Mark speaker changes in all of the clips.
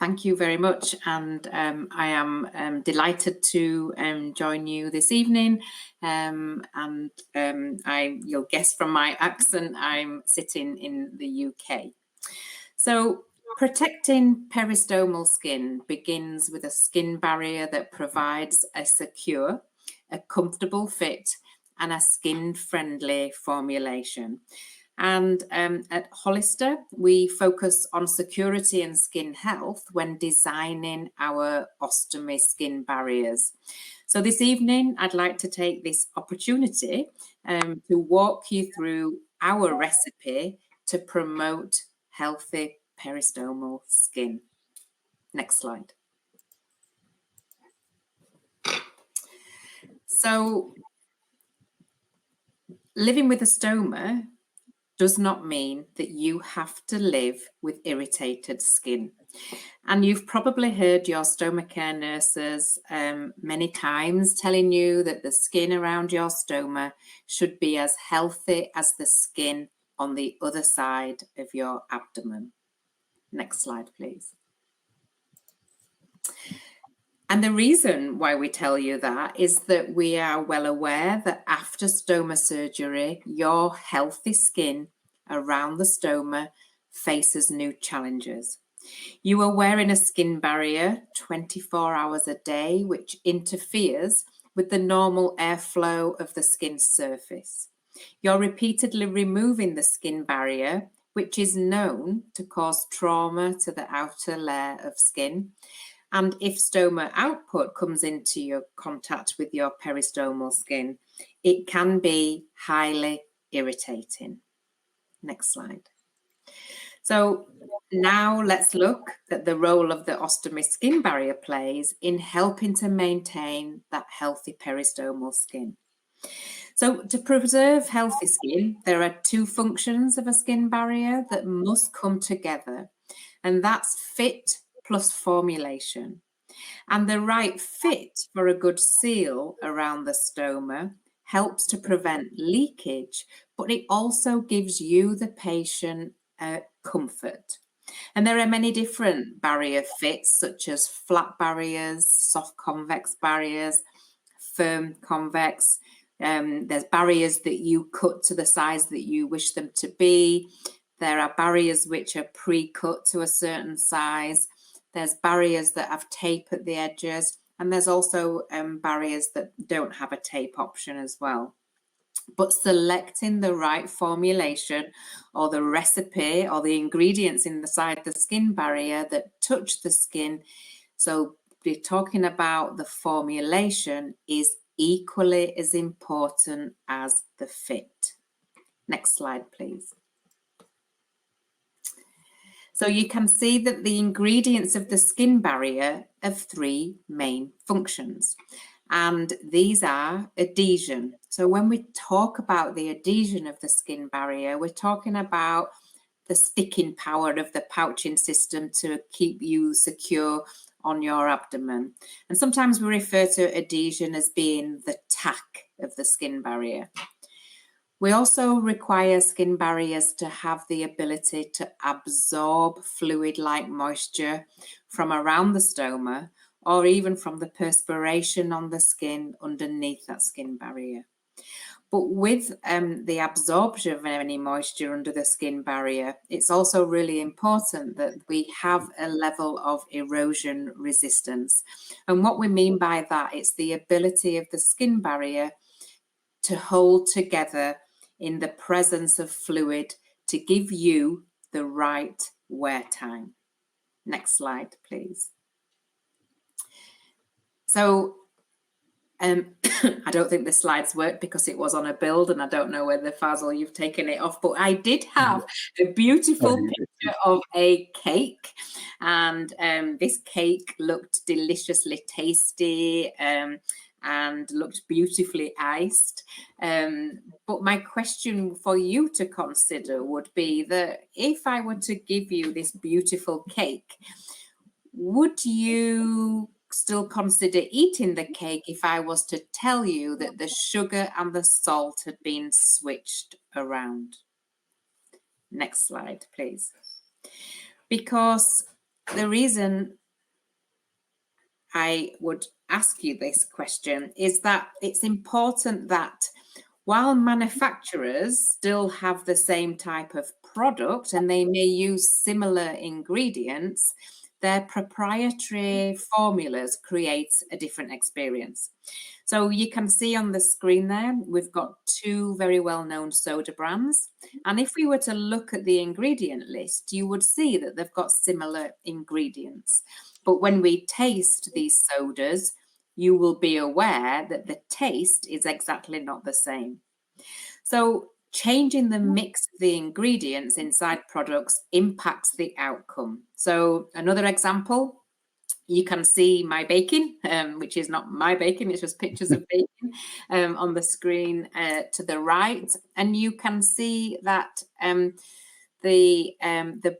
Speaker 1: Thank you very much, and I am delighted to join you this evening. You'll guess from my accent, I'm sitting in the UK. So, protecting peristomal skin begins with a skin barrier that provides a secure, a comfortable fit, and a skin-friendly formulation. And at Hollister, we focus on security and skin health when designing our ostomy skin barriers. So this evening, I'd like to take this opportunity to walk you through our recipe to promote healthy peristomal skin. Next slide. So living with a stoma does not mean that you have to live with irritated skin. And you've probably heard your stoma care nurses many times telling you that the skin around your stoma should be as healthy as the skin on the other side of your abdomen. Next slide, please. And the reason why we tell you that is that we are well aware that after stoma surgery, your healthy skin around the stoma faces new challenges. You are wearing a skin barrier 24 hours a day, which interferes with the normal airflow of the skin surface. You're repeatedly removing the skin barrier, which is known to cause trauma to the outer layer of skin. And if stoma output comes into your contact with your peristomal skin, it can be highly irritating. Next slide. So now let's look at the role of the ostomy skin barrier plays in helping to maintain that healthy peristomal skin. So to preserve healthy skin, there are two functions of a skin barrier that must come together, and that's fit plus formulation. And the right fit for a good seal around the stoma helps to prevent leakage, but it also gives you, the patient, comfort. And there are many different barrier fits, such as flat barriers, soft convex barriers, firm convex. There's barriers that you cut to the size that you wish them to be. There are barriers which are pre-cut to a certain size. There's barriers that have tape at the edges, and there's also barriers that don't have a tape option as well. But selecting the right formulation or the recipe or the ingredients inside the skin barrier that touch the skin, so we're talking about the formulation, is equally as important as the fit. Next slide, please. So you can see that the ingredients of the skin barrier have three main functions, and these are adhesion. So when we talk about the adhesion of the skin barrier, we're talking about the sticking power of the pouching system to keep you secure on your abdomen. And sometimes we refer to adhesion as being the tack of the skin barrier. We also require skin barriers to have the ability to absorb fluid-like moisture from around the stoma, or even from the perspiration on the skin underneath that skin barrier. But with the absorption of any moisture under the skin barrier, it's also really important that we have a level of erosion resistance. And what we mean by that, it's the ability of the skin barrier to hold together in the presence of fluid to give you the right wear time. Next slide, please. So I don't think the slides work because it was on a build, and I don't know whether, Fazal, you've taken it off, but I did have a beautiful picture of a cake, and this cake looked deliciously tasty and looked beautifully iced. But my question for you to consider would be that if I were to give you this beautiful cake, would you still consider eating the cake if I was to tell you that the sugar and the salt had been switched around? Next slide, please. Because the reason I would ask you this question is that it's important that while manufacturers still have the same type of product and they may use similar ingredients, their proprietary formulas create a different experience. So you can see on the screen there, we've got two very well-known soda brands. And if we were to look at the ingredient list, you would see that they've got similar ingredients. But when we taste these sodas, you will be aware that the taste is exactly not the same. So changing the mix of the ingredients inside products impacts the outcome. So another example, you can see my baking, which is not my baking, it's just pictures of baking on the screen to the right. And you can see that the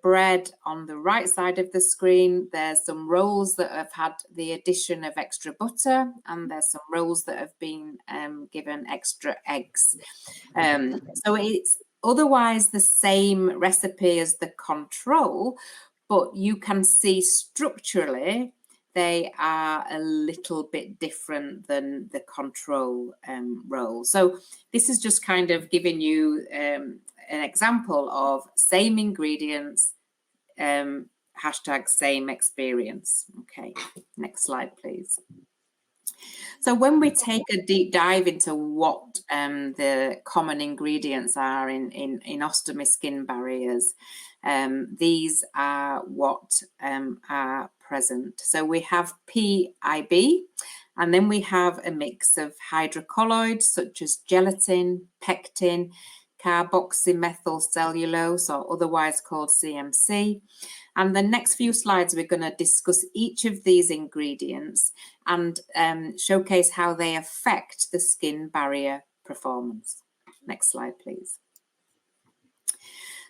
Speaker 1: bread on the right side of the screen, there's some rolls that have had the addition of extra butter, and there's some rolls that have been given extra eggs. So it's otherwise the same recipe as the control, but you can see structurally they are a little bit different than the control roll. So this is just kind of giving you an example of same ingredients, hashtag same experience. Okay, next slide, please. So when we take a deep dive into what the common ingredients are in ostomy skin barriers, these are what are present. So we have PIB, and then we have a mix of hydrocolloids such as gelatin, pectin, carboxymethylcellulose, or otherwise called CMC. And the next few slides, we're going to discuss each of these ingredients and showcase how they affect the skin barrier performance. Next slide, please.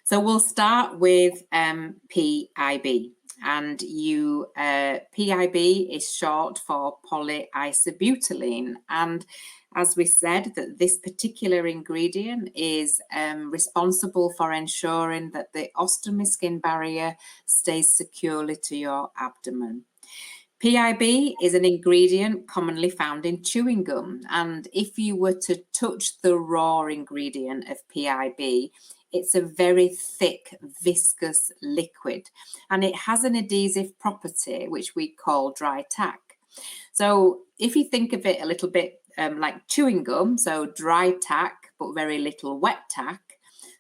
Speaker 1: So we'll start with PIB. And PIB is short for polyisobutylene. And as we said, that this particular ingredient is responsible for ensuring that the ostomy skin barrier stays securely to your abdomen. PIB is an ingredient commonly found in chewing gum. And if you were to touch the raw ingredient of PIB, it's a very thick, viscous liquid, and it has an adhesive property, which we call dry tack. So if you think of it a little bit like chewing gum, so dry tack, but very little wet tack.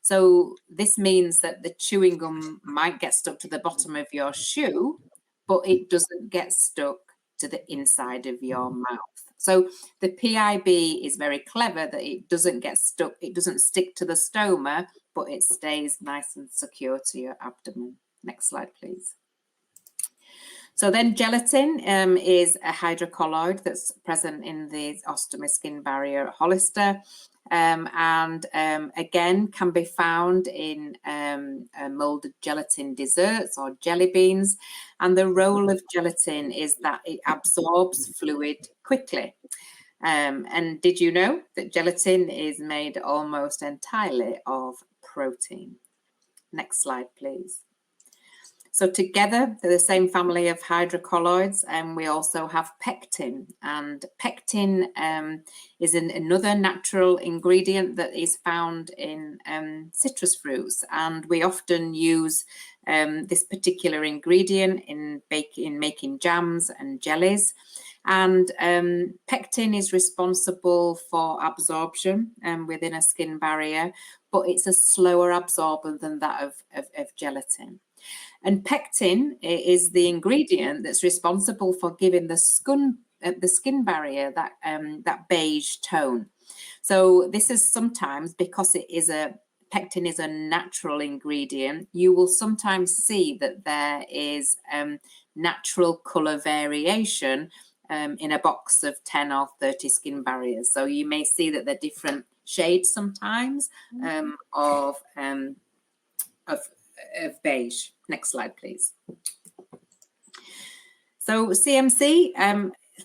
Speaker 1: So this means that the chewing gum might get stuck to the bottom of your shoe, but it doesn't get stuck to the inside of your mouth. So the PIB is very clever that it doesn't get stuck, it doesn't stick to the stoma, but it stays nice and secure to your abdomen. Next slide, please. So then gelatin is a hydrocolloid that's present in the ostomy skin barrier at Hollister, and again can be found in molded gelatin desserts or jelly beans. And the role of gelatin is that it absorbs fluid quickly. And did you know that gelatin is made almost entirely of protein? Next slide, please. So together, they're the same family of hydrocolloids, and we also have pectin. And pectin is another natural ingredient that is found in citrus fruits. And we often use this particular ingredient in making jams and jellies. And pectin is responsible for absorption within a skin barrier, but it's a slower absorbent than that of gelatin. And pectin is the ingredient that's responsible for giving the skin barrier that beige tone. So this is sometimes, because pectin is a natural ingredient, you will sometimes see that there is natural colour variation in a box of 10 or 30 skin barriers. So you may see that they're different shades sometimes of beige. Next slide, please. So CMC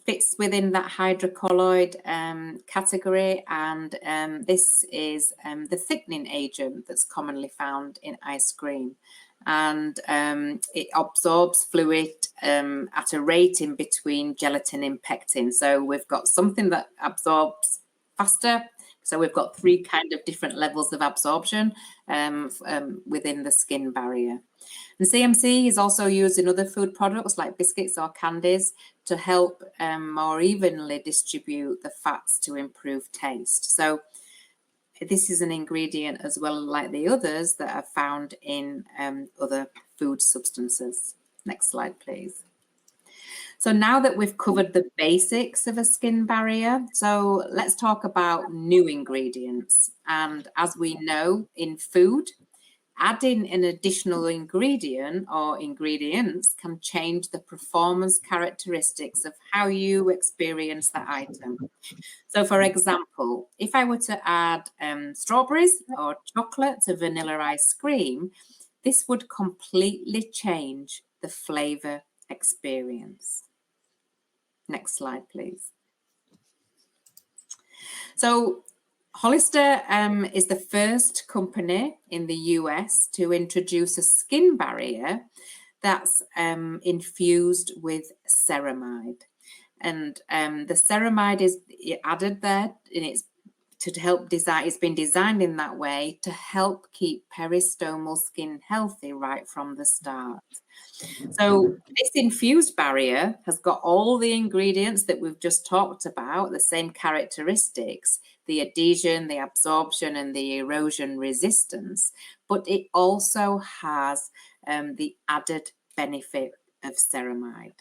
Speaker 1: fits within that hydrocolloid category, and this is the thickening agent that's commonly found in ice cream. and it absorbs fluid at a rate in between gelatin and pectin. So we've got something that absorbs faster. So we've got three kind of different levels of absorption within the skin barrier. And CMC is also used in other food products like biscuits or candies to help more evenly distribute the fats to improve taste. So this is an ingredient as well like the others that are found in other food substances. Next slide, please. So now that we've covered the basics of a skin barrier, so let's talk about new ingredients. And as we know in food, adding an additional ingredient or ingredients can change the performance characteristics of how you experience that item. So, for example, if I were to add strawberries or chocolate to vanilla ice cream, this would completely change the flavour experience. Next slide, please. So, Hollister is the first company in the US to introduce a skin barrier that's infused with ceramide. And the ceramide is added there, and it's to help design. It's been designed in that way to help keep peristomal skin healthy right from the start. So this infused barrier has got all the ingredients that we've just talked about, the same characteristics, the adhesion, the absorption, and the erosion resistance, but it also has the added benefit of ceramide.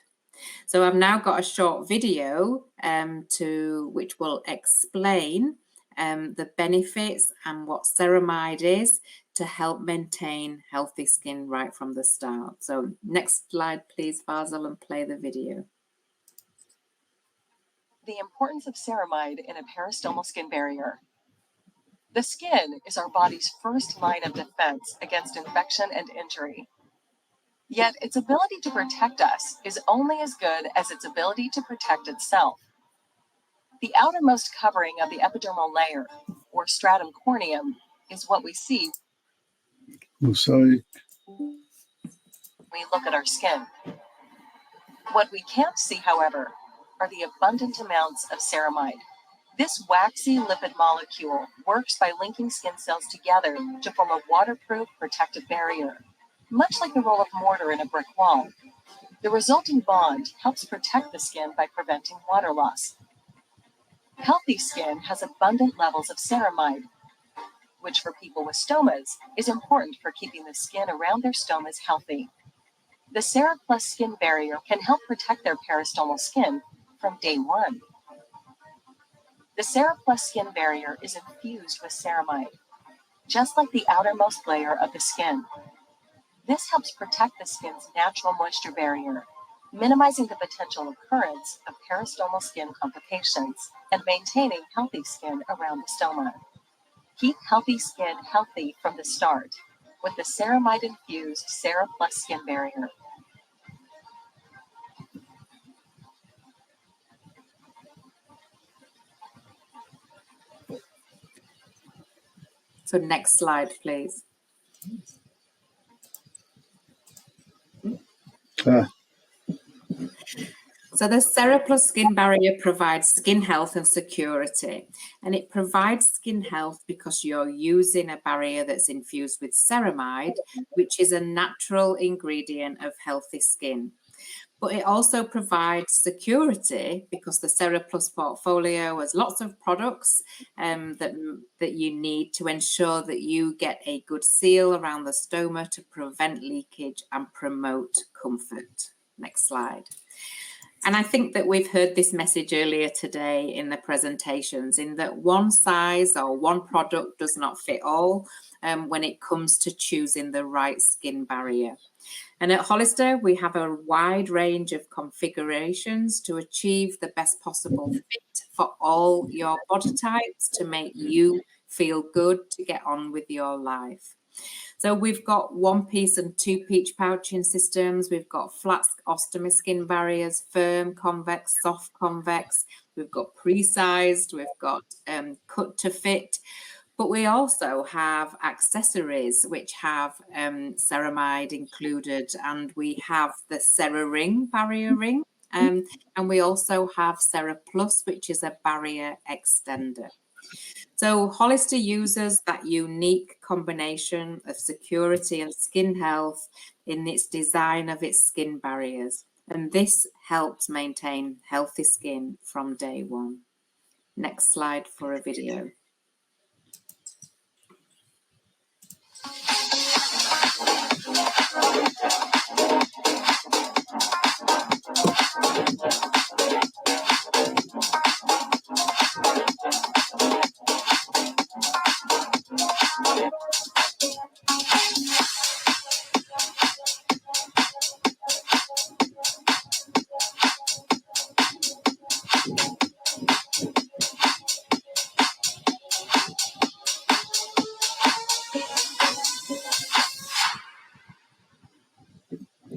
Speaker 1: So I've now got a short video which will explain the benefits and what ceramide is to help maintain healthy skin right from the start. So next slide, please, Faisal, and play the video.
Speaker 2: The importance of ceramide in a peristomal skin barrier. The skin is our body's first line of defense against infection and injury. Yet its ability to protect us is only as good as its ability to protect itself. The outermost covering of the epidermal layer, or stratum corneum, is what we see when we look at our skin. What we can't see, however, are the abundant amounts of ceramide. This waxy lipid molecule works by linking skin cells together to form a waterproof protective barrier, much like the roll of mortar in a brick wall. The resulting bond helps protect the skin by preventing water loss. Healthy skin has abundant levels of ceramide, which for people with stomas is important for keeping the skin around their stomas healthy. The CeraPlus skin barrier can help protect their peristomal skin from day one. The CeraPlus skin barrier is infused with ceramide, just like the outermost layer of the skin. This helps protect the skin's natural moisture barrier, minimizing the potential occurrence of peristomal skin complications and maintaining healthy skin around the stoma. Keep healthy skin healthy from the start with the ceramide-infused CeraPlus skin barrier.
Speaker 1: So next slide, please. So the CeraPlus skin barrier provides skin health and security, and it provides skin health because you're using a barrier that's infused with ceramide, which is a natural ingredient of healthy skin. But it also provides security because the CeraPlus portfolio has lots of products that you need to ensure that you get a good seal around the stoma to prevent leakage and promote comfort. Next slide. And I think that we've heard this message earlier today in the presentations, in that one size or one product does not fit all when it comes to choosing the right skin barrier. And at Hollister, we have a wide range of configurations to achieve the best possible fit for all your body types to make you feel good to get on with your life. So we've got 1-piece and 2-piece pouching systems. We've got flat ostomy skin barriers, firm convex, soft convex. We've got pre-sized. We've got cut to fit. But we also have accessories which have ceramide included, and we have the Cera-Ring barrier ring, and we also have Cera Plus, which is a barrier extender. So Hollister uses that unique combination of security and skin health in its design of its skin barriers, and this helps maintain healthy skin from day one. Next slide for a video.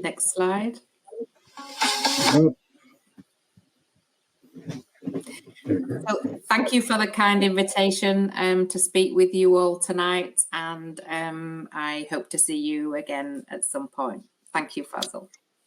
Speaker 1: Next slide. So thank you for the kind invitation to speak with you all tonight, and I hope to see you again at some point. Thank you, Fazil.